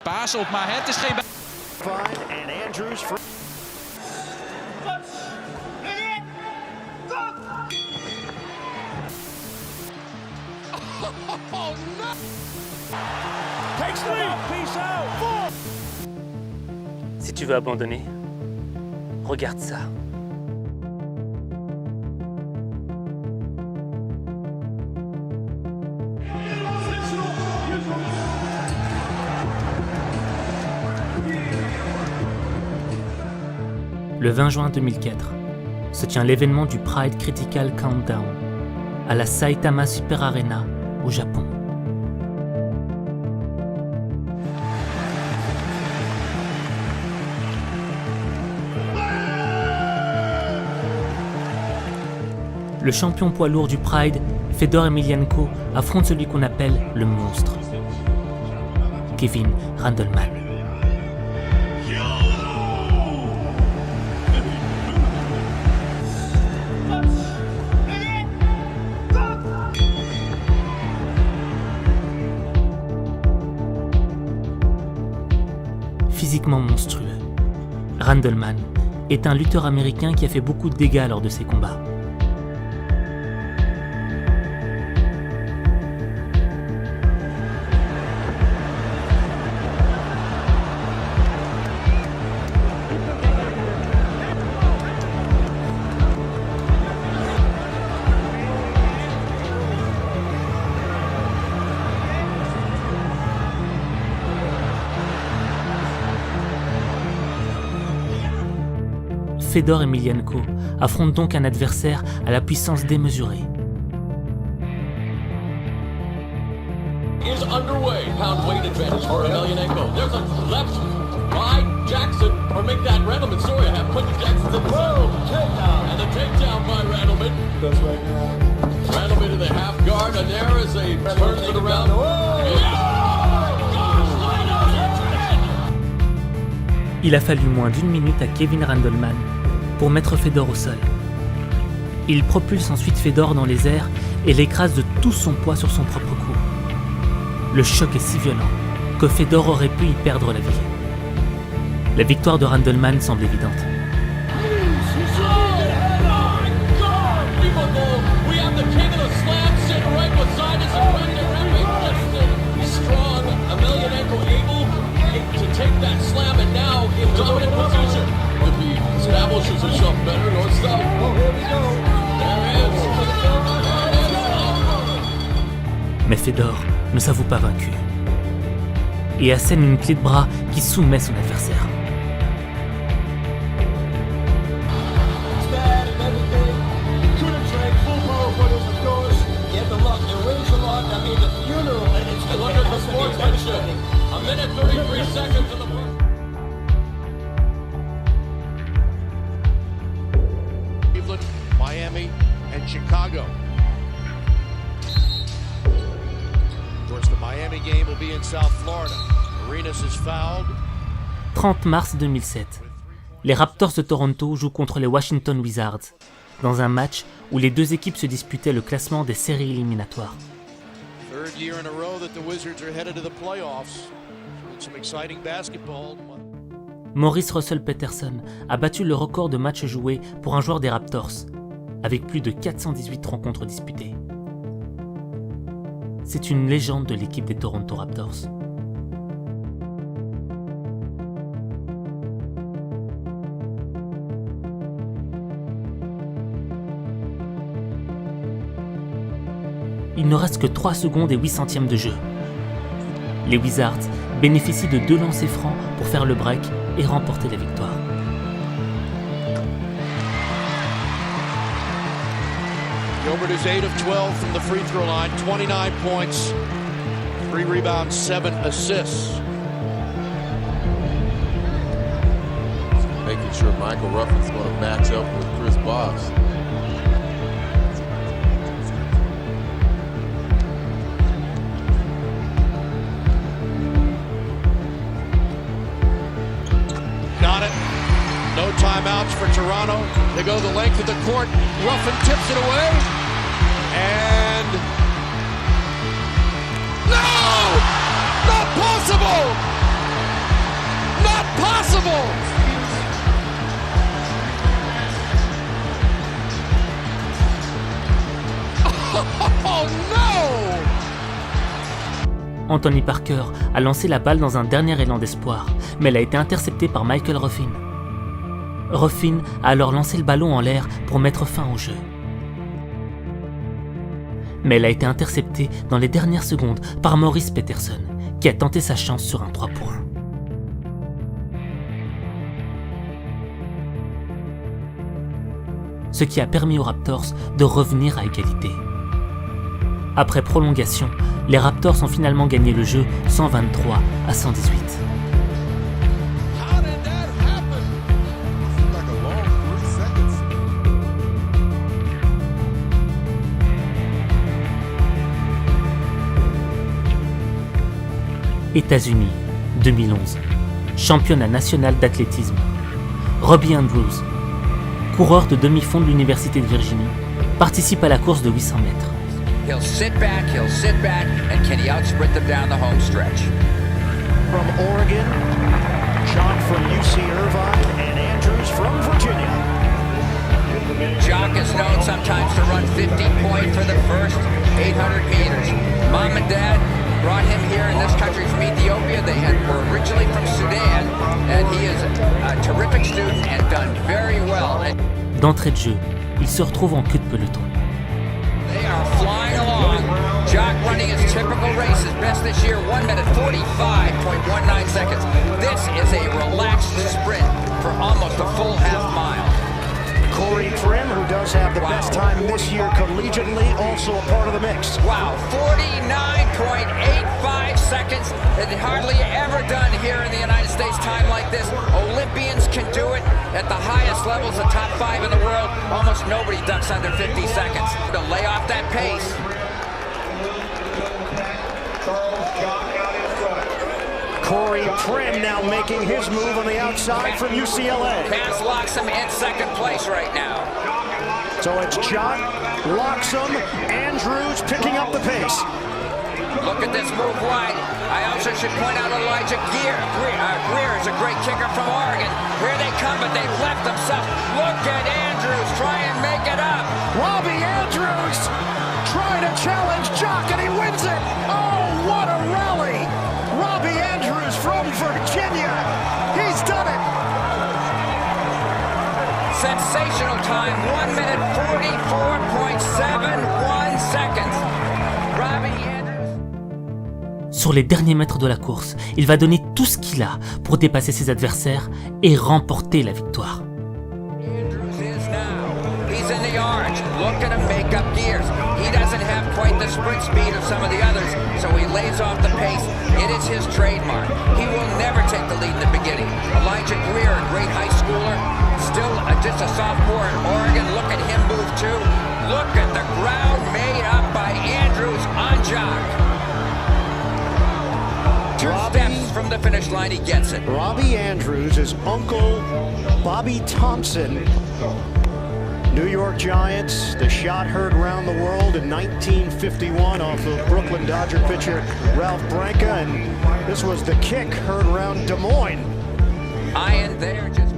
paas op, maar het is geen... Fine, and Andrews for... Oh, no! Takes three, peace out, four! Si tu veux abandonner, regarde ça. Le 20 juin 2004, se tient l'événement du Pride Critical Countdown à la Saitama Super Arena au Japon. Le champion poids lourd du Pride, Fedor Emelianenko, affronte celui qu'on appelle le monstre, Kevin Randleman. Physiquement monstrueux, Randleman est un lutteur américain qui a fait beaucoup de dégâts lors de ses combats. Fedor Emelianenko affronte donc un adversaire à la puissance démesurée. Is underway. Pound weight advantage for Emelianenko. There's a left by Jackson, or make that Randleman. Sorry, I have Quentin Jackson in the takedown. And the takedown by Randleman. That's right now. Randleman in the half guard, and there is a turns it around. Il a fallu moins d'une minute à Kevin Randleman pour mettre Fedor au sol. Il propulse ensuite Fedor dans les airs et l'écrase de tout son poids sur son propre cou. Le choc est si violent que Fedor aurait pu y perdre la vie. La victoire de Randleman semble évidente. Mais Fedor ne s'avoue pas vaincu et assène une clé de bras qui soumet son adversaire. Miami and Chicago. Of course, the Miami game will be in South Florida. Arenas is fouled. 30 mars 2007. Les Raptors de Toronto jouent contre les Washington Wizards, dans un match où les deux équipes se disputaient le classement des séries éliminatoires. Third year in a row that the Wizards are headed to the playoffs. Some exciting basketball. Maurice Russell Peterson a battu le record de matchs joués pour un joueur des Raptors, avec plus de 418 rencontres disputées. C'est une légende de l'équipe des Toronto Raptors. Il ne reste que 3 secondes et 8 centièmes de jeu. Les Wizards bénéficient de 2 lancers francs pour faire le break et remporter la victoire. Gilbert is 8 of 12 from the free throw line, 29 points, 3 rebounds, 7 assists. Making sure Michael Ruffin's going to match up with Chris Boggs. Got it. No timeouts for Toronto. They go the length of the court. Ruffin tips it away. And... No! Not possible! impossible! Oh no! Anthony Parker a lancé la balle dans un dernier élan d'espoir, mais elle a été interceptée par Michael Ruffin. Ruffin a alors lancé le ballon en l'air pour mettre fin au jeu. Mais elle a été interceptée dans les dernières secondes par Maurice Peterson, qui a tenté sa chance sur un 3 points. Ce qui a permis aux Raptors de revenir à égalité. Après prolongation, les Raptors ont finalement gagné le jeu 123 à 118. How did that happen? Seemed like a long 3 seconds. États-Unis, 2011. Championnat national d'athlétisme. Robbie Andrews, coureur de demi-fond de l'Université de Virginie, participe à la course de 800 mètres. He'll sit back, and can he outsprint them down the home stretch? From Oregon, Jock from UC Irvine, and Andrews from Virginia. Jock is known sometimes to run 50-point for the first 800 meters. Mom and Dad brought him here in this country from Ethiopia. They were originally from Sudan, and he is a terrific student and done very well. D'entrée de jeu, il se retrouve en queue de peloton. They are flying along. Jock running his typical race, his best this year, 1 minute 45.19 seconds. This is a relaxed sprint for almost a full half mile. Corey Prim, who does have the best time this year collegiately, also a part of the mix. Wow, 49.85 seconds. It hardly ever done here in the United States, time like this. Olympians can do it at the highest levels, the top 5 in the world. Almost nobody ducks under 50 seconds. To lay off that pace. Corey Prim now making his move on the outside from UCLA. Cass locks him in second place right now. So it's Jock, Loxham, Andrews picking up the pace. Look at this move wide. I also should point out Elijah Greer. Greer is a great kicker from Oregon. Here they come, but they've left themselves. Look at Andrews, try and make it up. Robbie Andrews trying to challenge Jock, and he wins it. Oh, what a rally. Robbie Andrews from Virginia. He's done it. Sensational time, 1 minute 44.71 seconds. Robbie Andrews. Sur les derniers mètres de la course, il va donner tout ce qu'il a pour dépasser ses adversaires et remporter la victoire. Andrews is now. He's in the orange. Look at him make up gears. He doesn't have quite the sprint speed of some of the others, so he lays off the pace. It is his trademark. He will never take the lead in the beginning. Elijah Greer, a great high schooler, still just a sophomore in Oregon. Look at him move too. Look at the ground made up by Andrews on Jock. 2 steps from the finish line, he gets it. Robbie Andrews, his uncle Bobby Thompson, New York Giants, the shot heard around the world in 1951 off of Brooklyn Dodger pitcher Ralph Branca, and this was the kick heard around Des Moines. Ian there just...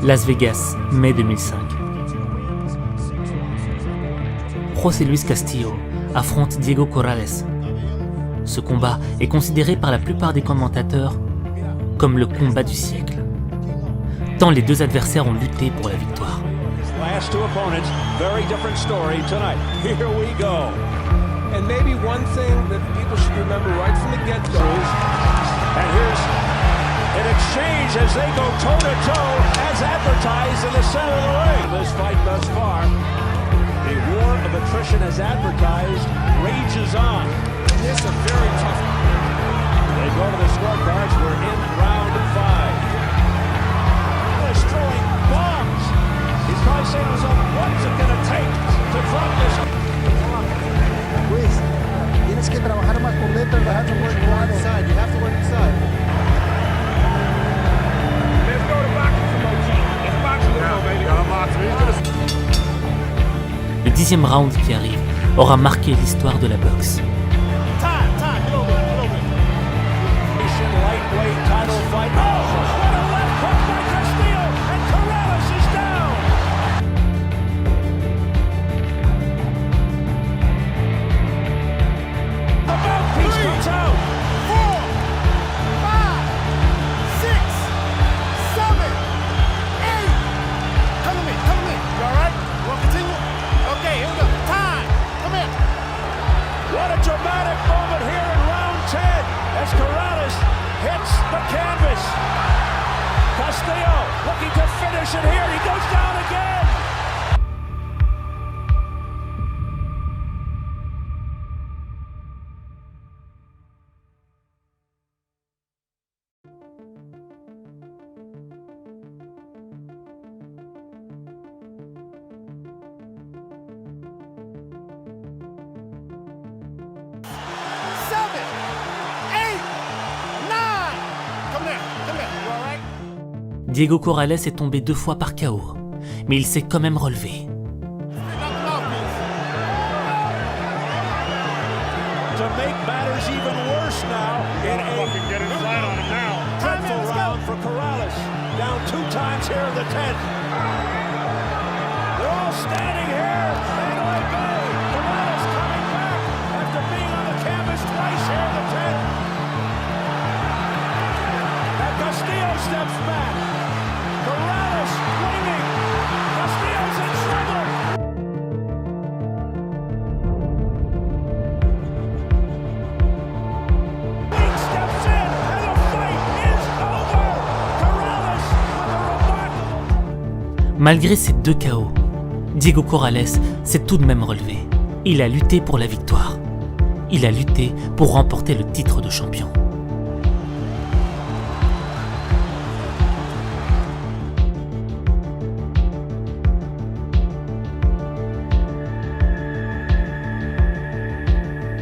Las Vegas, mai 2005. José Luis Castillo affronte Diego Corrales. Ce combat est considéré par la plupart des commentateurs comme le combat du siècle, tant les deux adversaires ont lutté pour la victoire. Last 2 opponents, very different story tonight. Here we go. And maybe one thing that people should remember right from the get-go is, And here's an exchange as they go toe-to-toe as advertised in the center of the ring. This fight thus far, a war of attrition as advertised rages on. it's a very tough. They go to the scorecards. We're in round 5. He's throwing bombs. He's probably saying to himself, what's it going to take to drop this? Luis, tienes que trabajar más por dentro, you have to work inside. You have to work inside. Let's go to boxing some more, Chief. It's boxing now, baby. Le 10e round qui arrive aura marqué l'histoire de la boxe. fight. Oh, what a left hook by Castillo, and Corrales is down. The mouthpiece comes out. 4, 5, 6, 7, 8. Come to me. You all right? You want to continue? Okay, here we go. Time. Come here. What a dramatic moment here in round 10 as Corrales hits the canvas. Castillo looking to finish it here. He goes down again. Diego Corrales est tombé 2 fois par KO, mais il s'est quand même relevé. To make matters even worse now, in a dreadful round for Corrales. Down 2 times here in the 10th. They're all standing here. Mandalay Bay. Corrales coming back after being on the canvas twice here in the 10th. And Castillo steps back. Corrales swinging. Castillo's in trouble. Wing steps in, and the fight is over. Corrales with a remarkable. Malgré ces 2 KO, Diego Corrales s'est tout de même relevé. Il a lutté pour la victoire. Il a lutté pour remporter le titre de champion.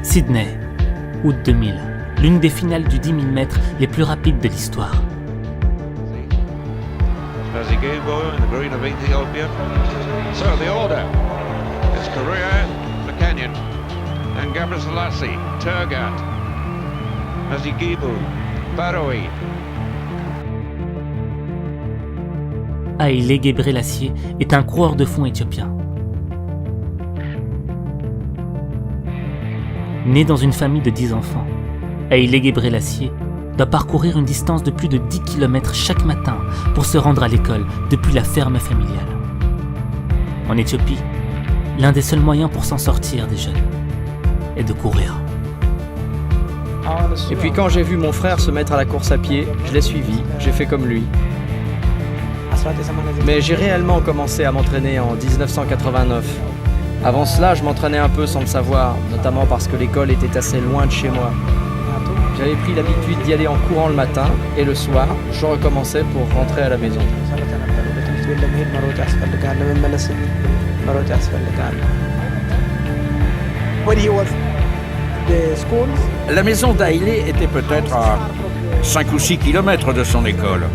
Sydney, août 2000, l'une des finales du 10 000 mètres les plus rapides de l'histoire. Gabo in the green of Ethiopia. So the order is Korea, Buchanan, and Gebrselassie, Turgat, Mazigibu, Barawi. Haile Gebrselassie est un coureur de fond éthiopien. Né dans une famille de 10 enfants, Haile Gebrselassie doit parcourir une distance de plus de 10 km chaque matin pour se rendre à l'école depuis la ferme familiale. En Éthiopie, l'un des seuls moyens pour s'en sortir des jeunes est de courir. Et puis quand j'ai vu mon frère se mettre à la course à pied, je l'ai suivi, j'ai fait comme lui. Mais j'ai réellement commencé à m'entraîner en 1989. Avant cela, je m'entraînais un peu sans le savoir, notamment parce que l'école était assez loin de chez moi. J'avais pris l'habitude d'y aller en courant le matin et le soir, je recommençais pour rentrer à la maison. La maison d'Haile était peut-être à 5 ou 6 kilomètres de son école.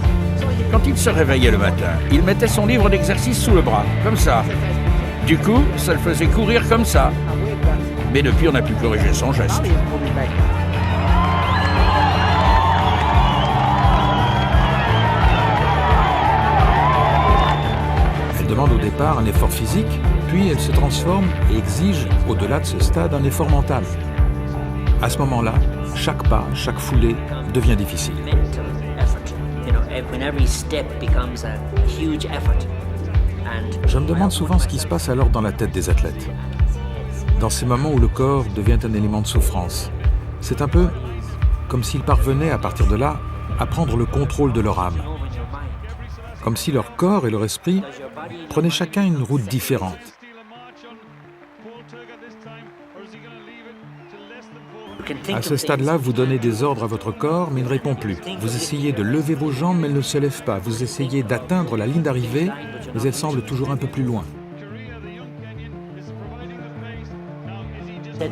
Quand il se réveillait le matin, il mettait son livre d'exercice sous le bras, comme ça. Du coup, ça le faisait courir comme ça. Mais depuis, on n'a pu corriger son geste. Elle demande au départ un effort physique, puis elle se transforme et exige, au-delà de ce stade, un effort mental. À ce moment-là, chaque pas, chaque foulée devient difficile. Je me demande souvent ce qui se passe alors dans la tête des athlètes. Dans ces moments où le corps devient un élément de souffrance, c'est un peu comme s'ils parvenaient à partir de là à prendre le contrôle de leur âme. Comme si leur corps et leur esprit prenaient chacun une route différente. À ce stade-là, vous donnez des ordres à votre corps, mais il ne répond plus. Vous essayez de lever vos jambes, mais elles ne se lèvent pas. Vous essayez d'atteindre la ligne d'arrivée, mais elle semble toujours un peu plus loin.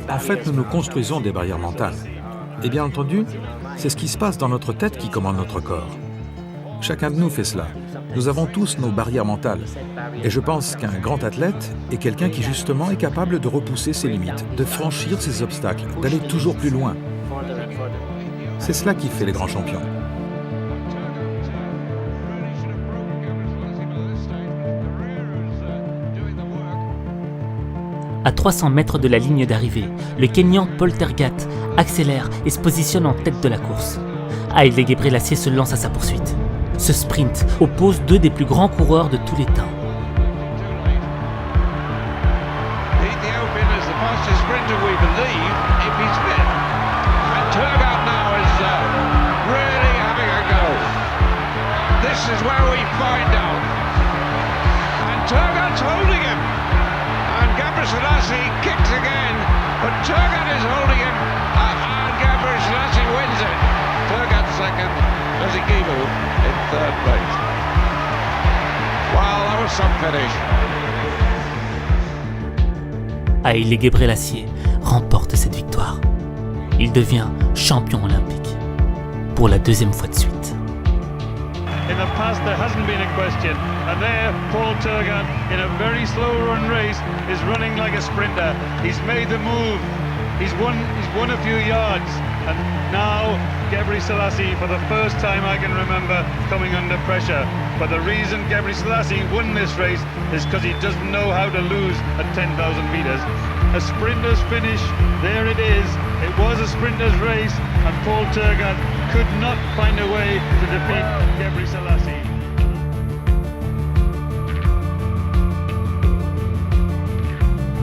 En fait, nous nous construisons des barrières mentales. Et bien entendu, c'est ce qui se passe dans notre tête qui commande notre corps. Chacun de nous fait cela. Nous avons tous nos barrières mentales. Et je pense qu'un grand athlète est quelqu'un qui justement est capable de repousser ses limites, de franchir ses obstacles, d'aller toujours plus loin. C'est cela qui fait les grands champions. À 300 mètres de la ligne d'arrivée, le Kényan Paul Tergat accélère et se positionne en tête de la course. Haile Gebrselassie se lance à sa poursuite. Ce sprint oppose deux des plus grands coureurs de tous les temps. This is where we find out. And Tergat's holding him. And Gebrselassie kicks again. But Tergat is holding him. And Gebrselassie wins it. Tergat second. Vezigebo in third place. Wow, that was some finish. Haile Gebrselassie remporte cette victoire. Il devient champion olympique pour la deuxième fois de suite. In the past, there hasn't been a question. And there, Paul Tergat, in a very slow run race, is running like a sprinter. He's made the move. He's won a few yards. And now, Gebrselassie, for the first time I can remember, coming under pressure. But the reason Gebrselassie won this race is because he doesn't know how to lose at 10,000 meters. A sprinter's finish, there it is. It was a sprinter's race, and Paul Tergat could not find a way to defeat Gebrselassie.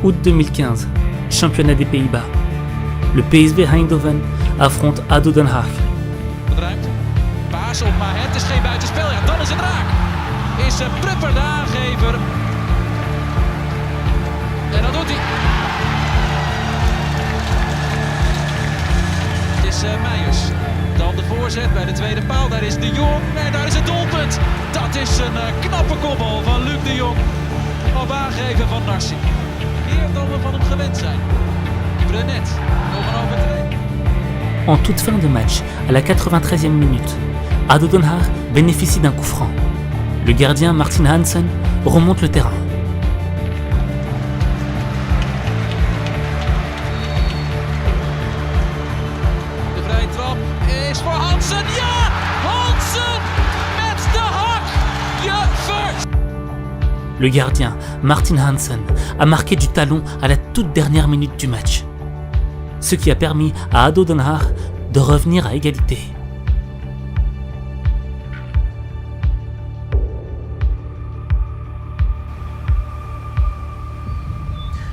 Août 2015, championnat des Pays-Bas. Le PSV Eindhoven affronte ADO Den Haag. Paas op, maar het is geen buitenspel. Ja, dan is het raak. Is Prupper de aangever. En dat doet hij. Het is Meijers. Dan de voorzet bij de tweede paal. Daar is de Jong. En daar is het doelpunt. Dat is een knappe kopbal van Luc de Jong. Op aangeven van Narcy. Meer dan we van hem gewend zijn. Brenet. Nog een overtreding. En toute fin de match, à la 93e minute, ADO Den Haag bénéficie d'un coup franc. Le gardien Martin Hansen remonte le terrain. De vrije trap is voor Hansen. Ja! Hansen met de hak! Je first! Le gardien Martin Hansen a marqué du talon à la toute dernière minute du match, ce qui a permis à ADO Den Haag de revenir à égalité.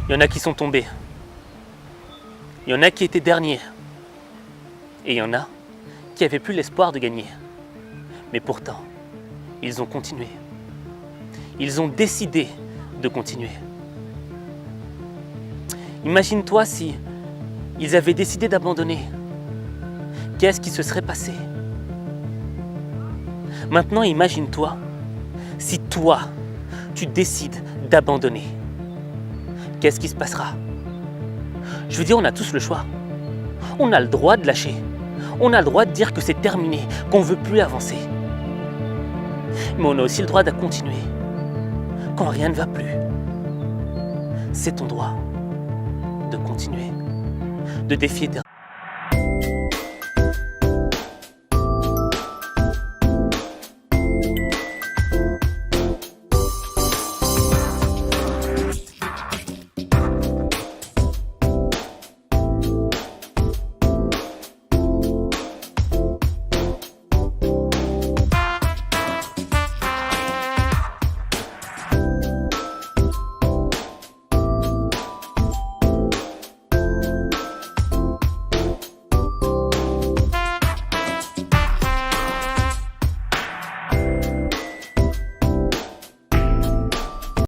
Il y en a qui sont tombés. Il y en a qui étaient derniers. Et il y en a qui n'avaient plus l'espoir de gagner. Mais pourtant, ils ont continué. Ils ont décidé de continuer. Imagine-toi si ils avaient décidé d'abandonner. Qu'est-ce qui se serait passé? Maintenant, imagine-toi si toi, tu décides d'abandonner. Qu'est-ce qui se passera? Je veux dire, on a tous le choix. On a le droit de lâcher. On a le droit de dire que c'est terminé, qu'on ne veut plus avancer. Mais on a aussi le droit de continuer. Quand rien ne va plus. C'est ton droit de continuer, de défier